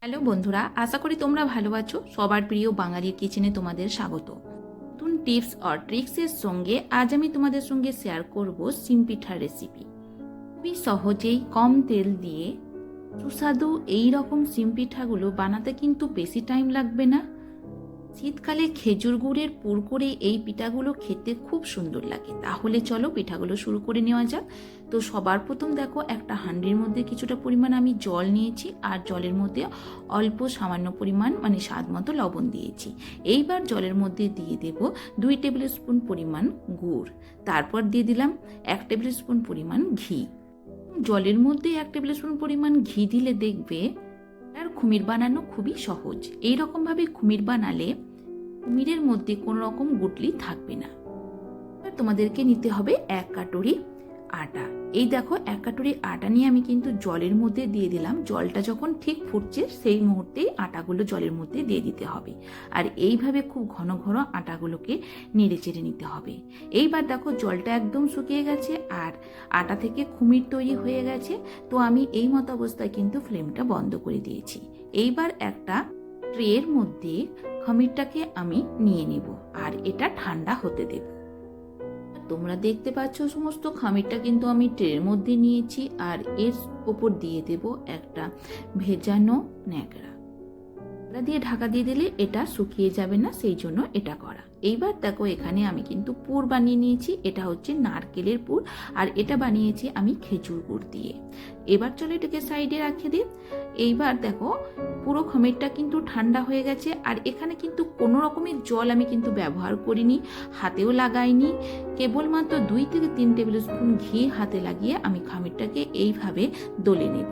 Hello বন্ধুরা, আশা করি তোমরা ভালো আছো। সবার প্রিয় বাঙালির কিচেনে তোমাদের স্বাগত। নতুন টিপস আর ট্রিক্সের সঙ্গে আজ আমি তোমাদের সঙ্গে শেয়ার করব সিম পিঠার রেসিপি। খুবই সহজেই কম তেল দিয়ে সুস্বাদু এই রকম সিম পিঠাগুলো বানাতে কিন্তু বেশি টাইম লাগবে না। শীতকালে খেজুর গুড়ের পুর করে এই পিঠাগুলো খেতে খুব সুন্দর লাগে। তাহলে চলো পিঠাগুলো শুরু করে নেওয়া যাক। তো সবার প্রথম দেখো, একটা হাঁড়ির মধ্যে কিছুটা পরিমাণ আমি জল নিয়েছি আর জলের মধ্যে অল্প সামান্য পরিমাণ স্বাদ মতো লবণ দিয়েছি। এইবার জলের মধ্যে দিয়ে দেব 2 টেবিল স্পুন পরিমাণ গুড়, তারপর দিয়ে দিলাম 1 টেবিল স্পুন পরিমাণ ঘি। জলের মধ্যে 1 টেবিল স্পুন পরিমাণ ঘি দিলে দেখবে আর খুমির বানানো খুবই সহজ। এই রকমভাবে খুমির বানালে কুমিরের মধ্যে কোনো রকম গুটলি থাকবে না। তোমাদেরকে নিতে হবে 1 কাটুরি আটা। এই দেখো 1 কাটুরি আটা নিয়ে আমি কিন্তু জলের মধ্যে দিয়ে দিলাম। জলটা যখন ঠিক ফুটছে সেই মুহূর্তেই আটাগুলো জলের মধ্যে দিয়ে দিতে হবে। আর এইভাবে খুব ঘন ঘন আটাগুলোকে নেড়ে চেড়ে নিতে হবে। এইবার দেখো জলটা একদম শুকিয়ে গেছে আর আটা থেকে খুমির তৈরি হয়ে গেছে। তো আমি এই মতো অবস্থায় কিন্তু ফ্লেমটা বন্ধ করে দিয়েছি। এইবার একটা ট্রের মধ্যে খামিরটাকে আমি নিয়ে নিব আর এটা ঠান্ডা হতে দেব। তোমরা দেখতে পাচ্ছ সমস্ত খামিরটা কিন্তু আমি ট্রের মধ্যে নিয়েছি আর এর ওপর দিয়ে দেব একটা ভেজানো ন্যাকড়া। দিয়ে ঢাকা দিয়ে দিলে এটা শুকিয়ে যাবে না, সেই জন্য এটা করা। এইবার দেখো এখানে আমি কিন্তু পুর বানিয়ে নিয়েছি। এটা হচ্ছে নারকেলের পুর আর এটা বানিয়েছি আমি খেজুর গুড় দিয়ে। এবার চলো এটাকে সাইডে রাখে দিই। এইবার দেখো পুরো খামিরটা কিন্তু ঠান্ডা হয়ে গেছে আর এখানে কিন্তু কোনো রকমের জল আমি কিন্তু ব্যবহার করিনি, হাতেও লাগাইনি। কেবলমাত্র 2 থেকে 3 টেবিল স্পুন ঘি হাতে লাগিয়ে আমি খামিরটাকে এইভাবে দলে নেব।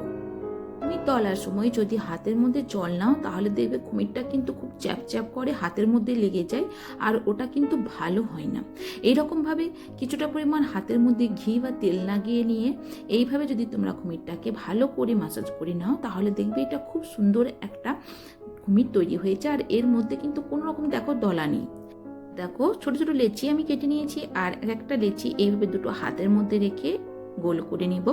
তুমি তলার সময় যদি হাতের মধ্যে জল নাও তাহলে দেখবে কুমিরটা কিন্তু খুব চ্যাপ চ্যাপ করে, হাতের মধ্যে লেগে যায় আর ওটা কিন্তু ভালো হয় না। এইরকমভাবে কিছুটা পরিমাণ হাতের মধ্যে ঘি বা তেল লাগিয়ে নিয়ে এইভাবে যদি তোমরা কুমিরটাকে ভালো করে মাসাজ করে নাও তাহলে দেখবে এটা খুব সুন্দর একটা কুমির তৈরি হয়েছে। আর এর মধ্যে কিন্তু কোনো রকম দেখো দলা নেই। দেখো ছোট ছোট লেচি আমি কেটে নিয়েছি আর একটা লেচি এইভাবে দুটো হাতের মধ্যে রেখে গোল করে নিব।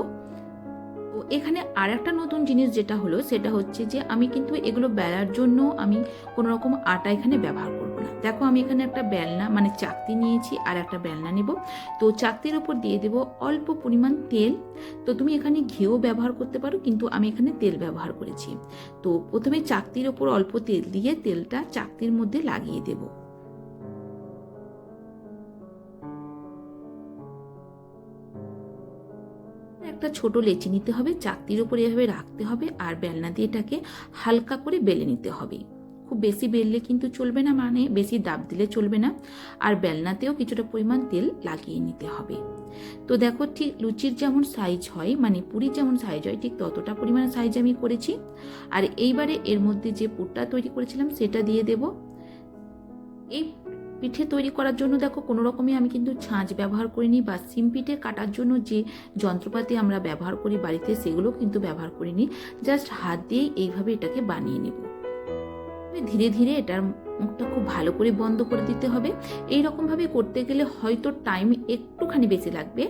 তো এখানে আর একটা নতুন জিনিস যেটা হলো সেটা হচ্ছে যে আমি কিন্তু এগুলো বেলার জন্য আমি কোনো রকম আটা এখানে ব্যবহার করব না। দেখো আমি এখানে একটা বেলনা চাকতি নিয়েছি আর একটা বেলনা নেব। তো চাকতির উপর দিয়ে দেব অল্প পরিমাণ তেল। তো তুমি এখানে ঘিও ব্যবহার করতে পারো, কিন্তু আমি এখানে তেল ব্যবহার করেছি। তো প্রথমে চাকতির উপর অল্প তেল দিয়ে তেলটা চাকতির মধ্যে লাগিয়ে দেবো। একটা ছোট লেচি নিতে হবে, চাকতির উপরে এভাবে রাখতে হবে আর বেলনা দিয়ে এটাকে হালকা করে বেলে নিতে হবে। খুব বেশি বেললে কিন্তু চলবে না, বেশি দাব দিলে চলবে না। আর বেলনাতেও কিছুটা পরিমাণ তেল লাগিয়ে নিতে হবে। তো দেখো ঠিক লুচির যেমন সাইজ হয়, পুরির যেমন সাইজ হয়, ঠিক ততটা পরিমাণ সাইজ আমি করেছি। আর এইবারে এর মধ্যে যে পুরটা তৈরি করেছিলাম সেটা দিয়ে দেব। এই পিঠে তৈরি করার জন্য দেখো কোনো রকমই আমি কিন্তু ছাঁচ ব্যবহার করিনি বা সিম পিঠে কাটার জন্য যে যন্ত্রপাতি আমরা ব্যবহার করি বাড়িতে সেগুলো কিন্তু ব্যবহার করিনি। জাস্ট হাত দিয়েই এইভাবে এটাকে বানিয়ে নেব। ধীরে ধীরে এটার মুখটা খুব ভালো করে বন্ধ করে দিতে হবে। এই রকমভাবে করতে গেলে হয়তো টাইম একটুখানি বেশি লাগবে,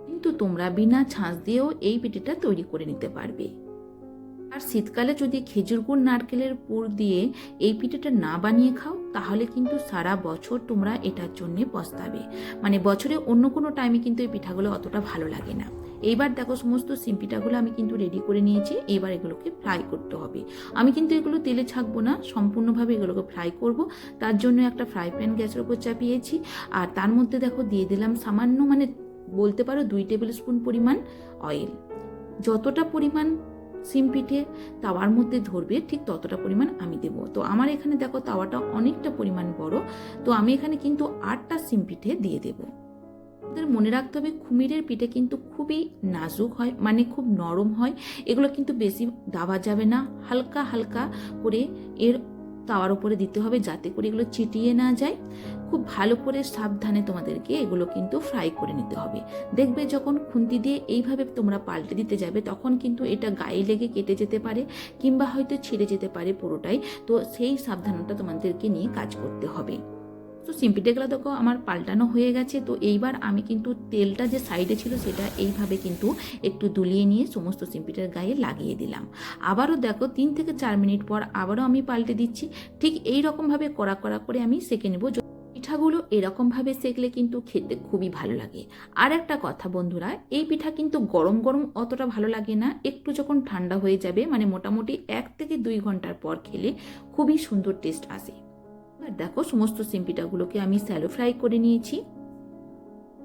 কিন্তু তোমরা বিনা ছাঁচ দিয়েও এই পিঠেটা তৈরি করে নিতে পারবে। আর শীতকালে যদি খেজুর গুড় নারকেলের পুর দিয়ে এই পিঠাটা না বানিয়ে খাও তাহলে কিন্তু সারা বছর তোমরা এটার জন্য পস্তাবে। বছরে অন্য কোনো টাইমে কিন্তু এই পিঠাগুলো অতটা ভালো লাগে না। এইবার দেখো সমস্ত সিম পিঠাগুলো আমি কিন্তু রেডি করে নিয়েছি। এবার এগুলোকে ফ্রাই করতে হবে। আমি কিন্তু এগুলো তেলে ছাকবো না, সম্পূর্ণভাবে এগুলোকে ফ্রাই করব। তার জন্য একটা ফ্রাই প্যান গ্যাসের উপর চাপিয়েছি আর তার মধ্যে দেখো দিয়ে দিলাম সামান্য বলতে পারো 2 টেবিল স্পুন পরিমাণ অয়েল। যতটা পরিমাণ সিম পিঠে তাওয়ার মধ্যে ধরবে ঠিক ততটা পরিমাণ আমি দেব। তো আমার এখানে দেখো তাওয়াটা অনেকটা পরিমাণ বড়, তো আমি এখানে কিন্তু 8টা সিম পিঠে দিয়ে দেব। আমাদের মনে রাখতে হবে কুমিরের পিঠে কিন্তু খুবই নাজুক হয়, খুব নরম হয়। এগুলো কিন্তু বেশি দাবা যাবে না, হালকা হালকা করে এর তাওয়ার উপরে দিতে হবে যাতে করে এগুলো চিটিয়ে না যায়। খুব ভালো করে সাবধানে তোমাদেরকে এগুলো কিন্তু ফ্রাই করে নিতে হবে। দেখবে যখন খুন্তি দিয়ে এইভাবে তোমরা পাল্টে দিতে যাবে তখন কিন্তু এটা গায়ে লেগে কেটে যেতে পারে কিংবা হয়তো ছিঁড়ে যেতে পারে পুরোটাই। তো সেই সাবধানতা তোমাদেরকে নিয়ে কাজ করতে হবে। তো তো সিম্পিটাগুলো দেখো আমার পাল্টানো হয়ে গেছে। তো এইবার আমি কিন্তু তেলটা যে সাইডে ছিল সেটা এইভাবে কিন্তু একটু দুলিয়ে নিয়ে সমস্ত সিম্পিটার গায়ে লাগিয়ে দিলাম। আবারও দেখো 3 থেকে 4 মিনিট পর আবারও আমি পাল্টে দিচ্ছি। ঠিক এই রকমভাবে কড়া কড়া করে আমি সেঁকে নেব। পিঠাগুলো এরকমভাবে সেঁকলে কিন্তু খেতে খুবই ভালো লাগে। আর একটা কথা বন্ধুরা, এই পিঠা কিন্তু গরম গরম অতটা ভালো লাগে না, একটু যখন ঠান্ডা হয়ে যাবে মানে মোটামুটি 1 থেকে 2 ঘন্টার পর খেলে খুবই সুন্দর টেস্ট আসে। আর দেখো সমস্ত সিম পিঠাগুলোকে আমি স্যালো ফ্রাই করে নিয়েছি।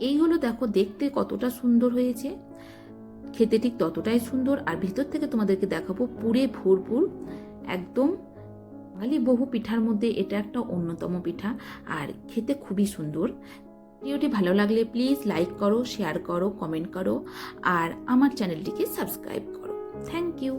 এই হলো দেখো দেখতে কতটা সুন্দর হয়েছে, খেতে ঠিক ততটাই সুন্দর। আর ভিতর থেকে তোমাদেরকে দেখাবো পুরে ভরপুর একদম। বাঙালি বহু পিঠার মধ্যে এটা একটা অন্যতম পিঠা আর খেতে খুবই সুন্দর। ভিডিওটি ভালো লাগলে প্লিজ লাইক করো, শেয়ার করো, কমেন্ট করো আর আমার চ্যানেলটিকে সাবস্ক্রাইব করো। Thank you.